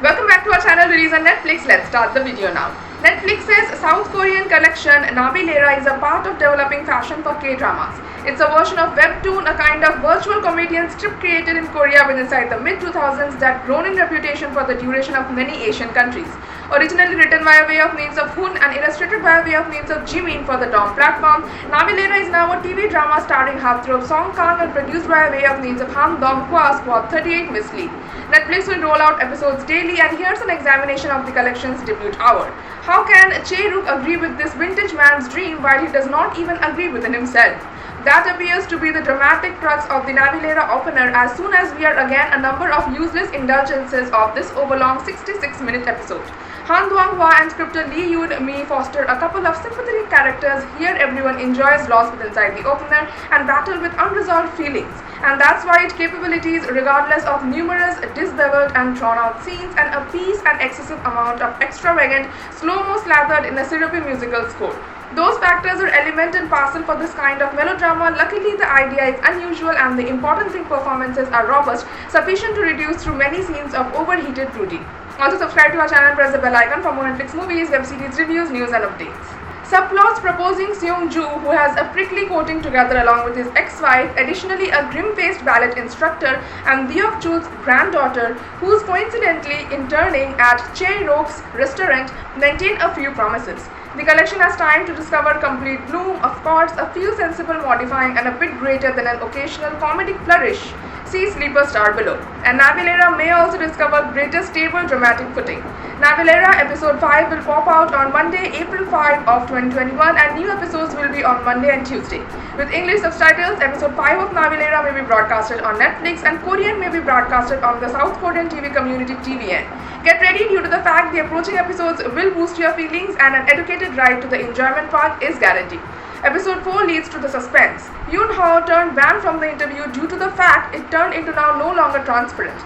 Welcome back to our channel release on Netflix. Let's start the video now. Netflix's South Korean collection Nabilera is a part of developing fashion for K-dramas. It's a version of Webtoon, a kind of virtual comedian script created in Korea within the mid-2000s that grown in reputation for the duration of many Asian countries. Originally written by way of names of Hoon and illustrated by way of names of Jimin for the DOM platform, Nabilera is now a TV drama starring heartthrob Song Kang and produced by way of names of Han Dong-hwa Squad 38 Miss Lee. Netflix will roll out episodes daily, and here's an examination of the collection's debut hour. How can Chae-rook agree with this vintage man's dream while he does not even agree within himself? That appears to be the dramatic crux of the Nabilera opener as soon as we are again a number of useless indulgences of this overlong 66-minute episode. Han Dong-hwa and scripter Lee Yoon-mi foster a couple of sympathetic characters. Here everyone enjoys loss within the opener and battle with unresolved feelings. And that's why its capabilities, regardless of numerous disbeveled and drawn-out scenes and a piece and excessive amount of extravagant slow-mo slathered in a syrupy musical score. Those factors are element and parcel for this kind of melodrama. Luckily, the idea is unusual and the important thing performances are robust, sufficient to reduce through many scenes of overheated brooding. Also subscribe to our channel and press the bell icon for more Netflix movies, web series reviews, news and updates. Subplots proposing Seung-ju, who has a prickly coating together along with his ex-wife, additionally a grim-faced ballet instructor, and Deok-chul's granddaughter, who's coincidentally interning at Chae-rook's restaurant, maintain a few promises. The collection has time to discover complete bloom, of course, a few sensible modifying and a bit greater than an occasional comedic flourish. See Sleeper Star below. And Nabilera may also discover greater stable dramatic footing. Nabilera episode 5 will pop out on Monday, April 5 of 2021, and new episodes will be on Monday and Tuesday. With English subtitles, episode 5 of Nabilera may be broadcasted on Netflix and Korean may be broadcasted on the South Korean TV community TVN. Get ready due to the fact the approaching episodes will boost your feelings and an educated ride to the enjoyment park is guaranteed. Episode 4 leads to the suspense. Yoon-ho turned banned from the interview due to the fact it turned into now no longer transparent.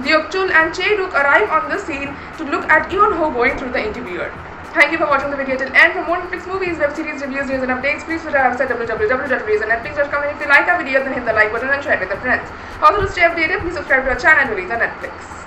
Deok-chul and Chae-rook arrive on the scene to look at Yoon-ho going through the interviewer. Thank you for watching the video till end. For more Netflix movies, web series, reviews, news and updates, please visit our website www.releaseonnetflix.com, and if you like our video then hit the like button and share it with your friends. Also to stay updated, please subscribe to our channel and release on Netflix.